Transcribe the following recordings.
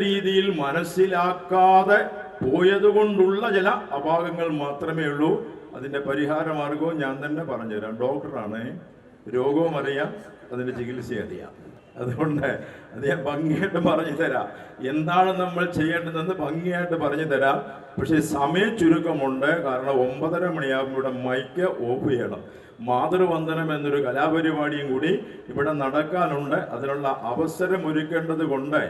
രീതിയിൽ മനസ്സിലാക്കാതെ പോയതുകൊണ്ടുള്ള ചില അപാകങ്ങൾ മാത്രമേ ഉള്ളൂ. അതിൻ്റെ പരിഹാര മാർഗവും ഞാൻ തന്നെ പറഞ്ഞുതരാം. ഡോക്ടറാണ്, രോഗവും അറിയാം, അതിൻ്റെ ചികിത്സ അറിയാം. അതുകൊണ്ട് അത് ഞാൻ ഭംഗിയായിട്ട് പറഞ്ഞു തരാം. എന്താണ് നമ്മൾ ചെയ്യേണ്ടതെന്ന് ഭംഗിയായിട്ട് പറഞ്ഞു തരാം. പക്ഷേ സമയ ചുരുക്കമുണ്ട്. കാരണം 9:30 മണിയാകുമ്പോൾ ഇവിടെ മൈക്ക് ഓഫ് ചെയ്യണം. മാതൃവന്ദനം എന്നൊരു കലാപരിപാടിയും കൂടി ഇവിടെ നടക്കാനുണ്ട്. അതിനുള്ള അവസരം ഒരുക്കേണ്ടത് കൊണ്ട്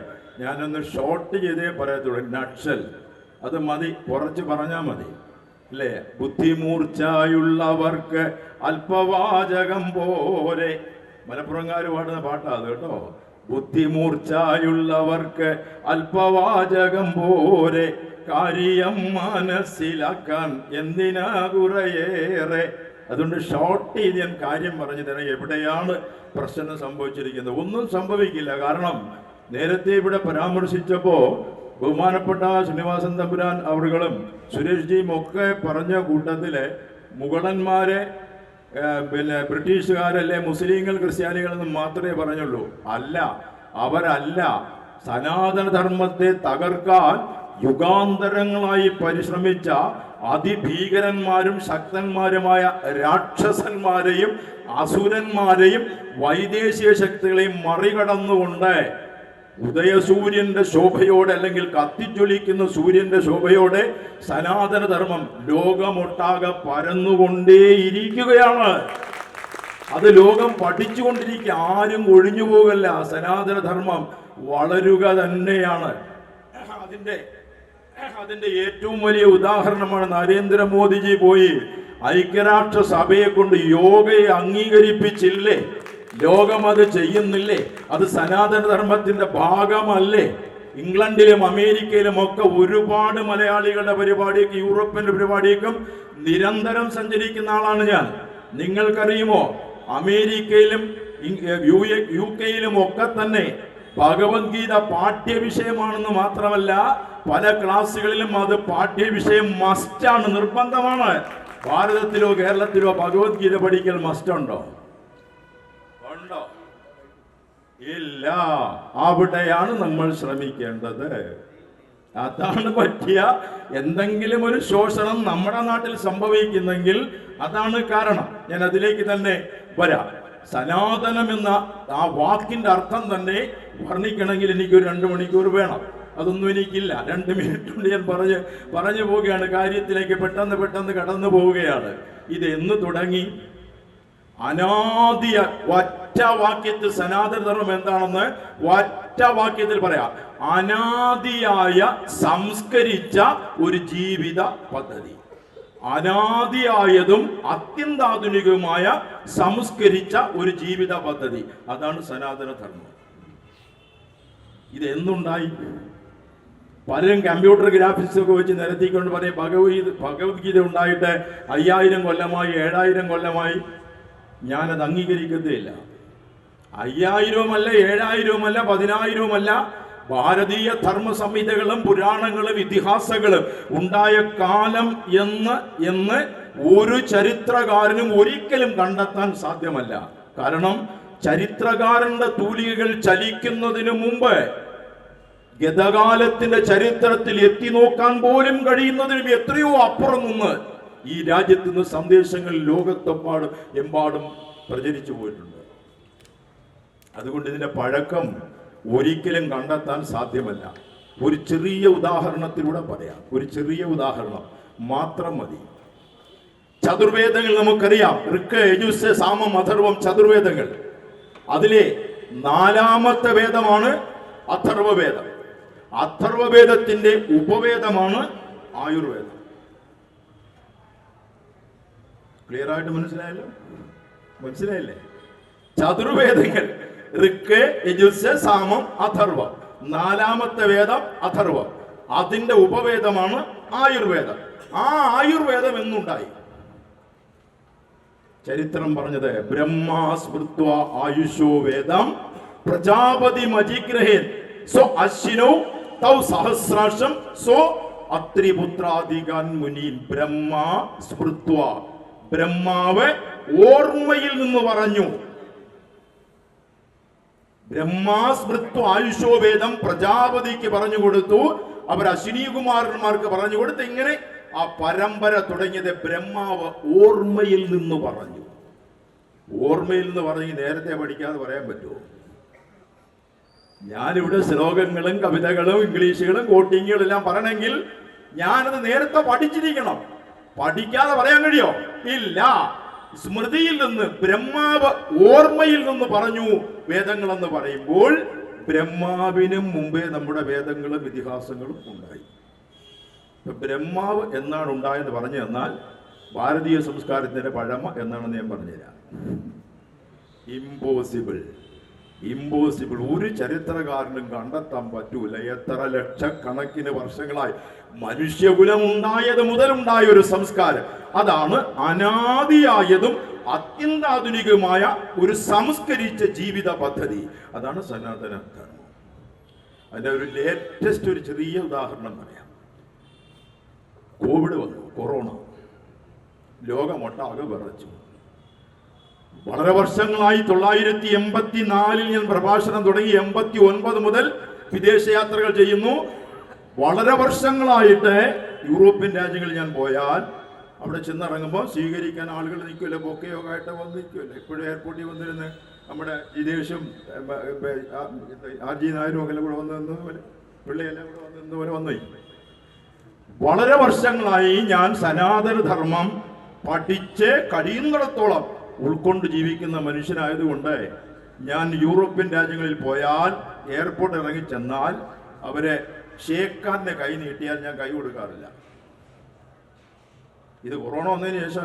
ഞാനൊന്ന് ഷോർട്ട് ചെയ്തേ പറയത്തുള്ളൂ. നട്സൽ അത് മതി, കുറച്ച് പറഞ്ഞാൽ മതി അല്ലേ? ബുദ്ധിമൂർച്ചയുള്ളവർക്ക് അല്പവാചകം പോരെ. മലപ്പുറംകാർ പാടുന്ന പാട്ടാ അത് കേട്ടോ. ബുദ്ധിമൂർച്ചയുള്ളവർക്ക് അല്പവാചകം പോരെ, കാര്യം മനസ്സിലാക്കാൻ എന്തിനാ കുറയേറെ. അതുകൊണ്ട് ഷോർട്ട് ചെയ്ത് ഞാൻ കാര്യം പറഞ്ഞു തരാം. എവിടെയാണ് പ്രശ്നം സംഭവിച്ചിരിക്കുന്നത്? ഒന്നും സംഭവിക്കില്ല. കാരണം നേരത്തെ ഇവിടെ പരാമർശിച്ചപ്പോൾ ബഹുമാനപ്പെട്ട ശ്രീനിവാസൻ തമ്പുരാൻ അവர்களுം സുരേഷ് ജിയും ഒക്കെ പറഞ്ഞ കൂട്ടത്തില് മുഗളന്മാരെ ബ്രിട്ടീഷുകാരല്ലേ, മുസ്ലിങ്ങൾ, ക്രിസ്ത്യാനികളെന്ന് മാത്രമേ പറഞ്ഞുള്ളൂ. അല്ല, അവരല്ല. സനാതനധർമ്മത്തെ തകർക്കാൻ യുഗാന്തരങ്ങളായി പരിശ്രമിച്ച അതിഭീകരന്മാരും ശക്തന്മാരുമായ രാക്ഷസന്മാരെയും അസുരന്മാരെയും വൈദേശിക ശക്തികളെയും മറികടന്നുകൊണ്ട് ഉദയസൂര്യന്റെ ശോഭയോടെ, അല്ലെങ്കിൽ കത്തിജ്വലിക്കുന്ന സൂര്യന്റെ ശോഭയോടെ സനാതനധർമ്മം ലോകമൊട്ടാകെ പരന്നുകൊണ്ടേയിരിക്കുകയാണ്. അത് ലോകം പഠിച്ചുകൊണ്ടിരിക്കുക. ആരും ഒഴിഞ്ഞു പോകല്ല. സനാതനധർമ്മം വളരുക തന്നെയാണ്. അതിന്റെ ഏറ്റവും വലിയ ഉദാഹരണമാണ് നരേന്ദ്രമോദിജി പോയി ഐക്യരാഷ്ട്ര സഭയെ കൊണ്ട് യോഗയെ അംഗീകരിപ്പിച്ചില്ലേ? ലോകം അത് ചെയ്യുന്നില്ലേ? അത് സനാതനധർമ്മത്തിന്റെ ഭാഗമല്ലേ? ഇംഗ്ലണ്ടിലും അമേരിക്കയിലും ഒക്കെ ഒരുപാട് മലയാളികളുടെ പരിപാടിക്ക്, യൂറോപ്പിന്റെ പരിപാടിക്കും നിരന്തരം സഞ്ചരിക്കുന്ന ആളാണ് ഞാൻ. നിങ്ങൾക്കറിയുമോ, അമേരിക്കയിലും UK-യിലും ഒക്കെ തന്നെ ഭഗവത്ഗീത പാഠ്യവിഷയമാണെന്ന് മാത്രമല്ല, പല ക്ലാസ്സുകളിലും അത് പാഠ്യവിഷയം മസ്റ്റാണ്, നിർബന്ധമാണ്. ഭാരതത്തിലോ കേരളത്തിലോ ഭഗവത്ഗീത പഠിക്കൽ മസ്റ്റുണ്ടോ? ഉണ്ടോ? ഇല്ല. അവിടെയാണ് നമ്മൾ ശ്രമിക്കേണ്ടത്. അതാണ് പറ്റിയ എന്തെങ്കിലും ഒരു ശോഷണം നമ്മുടെ നാട്ടിൽ സംഭവിക്കുന്നെങ്കിൽ അതാണ് കാരണം. ഞാൻ അതിലേക്ക് തന്നെ വരാം. സനാതനം എന്ന ആ വാക്കിന്റെ അർത്ഥം തന്നെ വർണ്ണിക്കണമെങ്കിൽ എനിക്കൊരു 2 മണിക്കൂർ വേണം. അതൊന്നും എനിക്കില്ല. 2 മിനിറ്റ് കൊണ്ട് ഞാൻ പറഞ്ഞു പോവുകയാണ്. കാര്യത്തിലേക്ക് പെട്ടെന്ന് കടന്നു പോവുകയാണ്. ഇത് എന്ന് തുടങ്ങി? അനാദിയ ഒറ്റ വാക്യത്തിൽ സനാതനധർമ്മം എന്താണെന്ന് ഒറ്റ വാക്യത്തിൽ പറയാം. അനാദിയായ സംസ്കരിച്ച ഒരു ജീവിത പദ്ധതി. അനാദിയായതും അത്യന്താധുനികവുമായ സംസ്കരിച്ച ഒരു ജീവിത പദ്ധതി. അതാണ് സനാതനധർമ്മം. ഇത് എന്നുണ്ടായി? പലരും കമ്പ്യൂട്ടർ ഗ്രാഫിക്സ് ഒക്കെ വെച്ച് നിരത്തിക്കൊണ്ട് പറയും ഭഗവത്ഗീത ഉണ്ടായിട്ട് 5000 കൊല്ലമായി, 7000 കൊല്ലമായി. ഞാനത് അംഗീകരിക്കുന്നതേയില്ല. 5000-മല്ല, 7000-മല്ല, 10000-മല്ല. ഭാരതീയ ധർമ്മ സംഹിതകളും പുരാണങ്ങളും ഇതിഹാസങ്ങളും ഉണ്ടായ കാലം എന്ന് ഒരു ചരിത്രകാരനും ഒരിക്കലും കണ്ടെത്താൻ സാധ്യമല്ല. കാരണം ചരിത്രകാരന്റെ തൂലികകൾ ചലിക്കുന്നതിന് മുമ്പ് ഗതകാലത്തിന്റെ ചരിത്രത്തിൽ എത്തി നോക്കാൻ പോലും കഴിയുന്നതിനും എത്രയോ അപ്പുറം നിന്ന് ഈ രാജ്യത്ത് നിന്ന് സന്ദേശങ്ങൾ എമ്പാടും പ്രചരിച്ചു പോയിട്ടുണ്ട്. അതുകൊണ്ട് ഇതിന്റെ പഴക്കം ഒരിക്കലും കണ്ടെത്താൻ സാധ്യമല്ല. ഒരു ചെറിയ ഉദാഹരണത്തിലൂടെ പറയാം. ഒരു ചെറിയ ഉദാഹരണം മാത്രം മതി. ചതുർവേദങ്ങൾ നമുക്കറിയാം. ഋക്ക്, യജുസ്, സാമം, അഥർവം, ചതുർവേദങ്ങൾ. അതിലെ 4ാമത്തെ വേദമാണ് അഥർവവേദം. അഥർവവേദത്തിന്റെ ഉപവേദമാണ് ആയുർവേദം. ക്ലിയർ ആയിട്ട് മനസ്സിലായില്ലേ? ചതുർവേദങ്ങൾ ഋക്ക്, യജുസ്, സാമം, അഥർവം. 4ാമത്തെ വേദം അഥർവം. അതിന്റെ ഉപവേദമാണ് ആയുർവേദം. ആ ആയുർവേദം എന്നുണ്ടായി? ചരിത്രം പറഞ്ഞത് ബ്രഹ്മാസ്മൃത്വ ആയുഷോ വേദം പ്രജാപതി മജിഗ്രഹേൻ സോ അശ്വിനോ തൗ സഹസ്രാശം സോ അത്രിപുത്രാധികാൻ മുനീൻ. ബ്രഹ്മാസ്മൃത്വ, ബ്രഹ്മാവ് ഓർമ്മയിൽ നിന്ന് പറഞ്ഞു. ബ്രഹ്മാസ്മൃത്വ ആയുഷോ വേദം പ്രജാപതിക്ക് പറഞ്ഞു കൊടുത്തു, അവർ അശ്വിനികുമാരന്മാർക്ക് പറഞ്ഞു കൊടുത്ത്, ഇങ്ങനെ ആ പരമ്പര തുടങ്ങിയത് ബ്രഹ്മാവ് ഓർമ്മയിൽ നിന്ന് പറഞ്ഞു. ഓർമ്മയിൽ നിന്ന് പറഞ്ഞ് നേരത്തെ പഠിക്കാതെ പറയാൻ പറ്റുമോ? ഞാനിവിടെ ശ്ലോകങ്ങളും കവിതകളും ഇംഗ്ലീഷുകളും കോട്ടിങ്ങുകളും എല്ലാം പറയണമെങ്കിൽ ഞാനത് നേരത്തെ പഠിച്ചിരിക്കണം. പഠിക്കാതെ പറയാൻ കഴിയോ? ഇല്ല. സ്മൃതിയിൽ നിന്ന്, ബ്രഹ്മാവ് ഓർമ്മയിൽ നിന്ന് പറഞ്ഞു വേദങ്ങളെന്ന് പറയുമ്പോൾ ബ്രഹ്മാവിനും മുമ്പേ നമ്മുടെ വേദങ്ങളും ഇതിഹാസങ്ങളും ഉണ്ടായി. ബ്രഹ്മാവ് എന്നാണ് ഉണ്ടായെന്ന് പറഞ്ഞു തന്നാൽ ഭാരതീയ സംസ്കാരത്തിന്റെ പഴമ എന്നാണെന്ന് ഞാൻ പറഞ്ഞുതരാം. ഇമ്പോസിബിൾ. ഒരു ചരിത്രകാരനും കണ്ടെത്താൻ പറ്റൂല. എത്ര ലക്ഷക്കണക്കിന് വർഷങ്ങളായി മനുഷ്യകുലം ഉണ്ടായത് മുതലുണ്ടായ ഒരു സംസ്കാരം, അതാണ് അനാദിയായതും അത്യന്താധുനികമായ ഒരു സംസ്കരിച്ച ജീവിത പദ്ധതി. അതാണ് സനാതന ധർമ്മം. അതിന്റെ ഒരു ലേറ്റസ്റ്റ് ഒരു ചെറിയ ഉദാഹരണം പറയാം. കോവിഡ് വന്നു, കൊറോണ, ലോകമൊട്ടാകെ വിറച്ചു. വളരെ വർഷങ്ങളായി 984 ഞാൻ പ്രഭാഷണം തുടങ്ങി, 89 മുതൽ വിദേശയാത്രകൾ ചെയ്യുന്നു. വളരെ വർഷങ്ങളായിട്ട് യൂറോപ്യൻ രാജ്യങ്ങളിൽ ഞാൻ പോയാൽ അവിടെ ചെന്നിറങ്ങുമ്പോൾ സ്വീകരിക്കാൻ ആളുകൾ നിൽക്കുമല്ലോ, ബൊക്കെയൊക്കെ ആയിട്ട് വന്ന് നിൽക്കുമല്ലോ. ഇപ്പോഴും എയർപോർട്ടിൽ വന്നിരുന്ന് നമ്മുടെ ജിതേഷും RG നായരും ഒക്കെ കൂടെ വന്ന് നിന്നതുപോലെ, പിള്ളയെല്ലാം കൂടെ വന്ന് നിന്നതുപോലെ വന്നു. വളരെ വർഷങ്ങളായി ഞാൻ സനാതനധർമ്മം പഠിച്ച് കഴിയുന്നിടത്തോളം ഉൾക്കൊണ്ട് ജീവിക്കുന്ന മനുഷ്യനായതുകൊണ്ട് ഞാൻ യൂറോപ്യൻ രാജ്യങ്ങളിൽ പോയാൽ എയർപോർട്ട് ഇറങ്ങി ചെന്നാൽ അവരെ ഷേഖ് ഖാന്റെ കൈ നീട്ടിയാൽ ഞാൻ കൈ കൊടുക്കാറില്ല. ഇത് കൊറോണ വന്നതിന് ശേഷം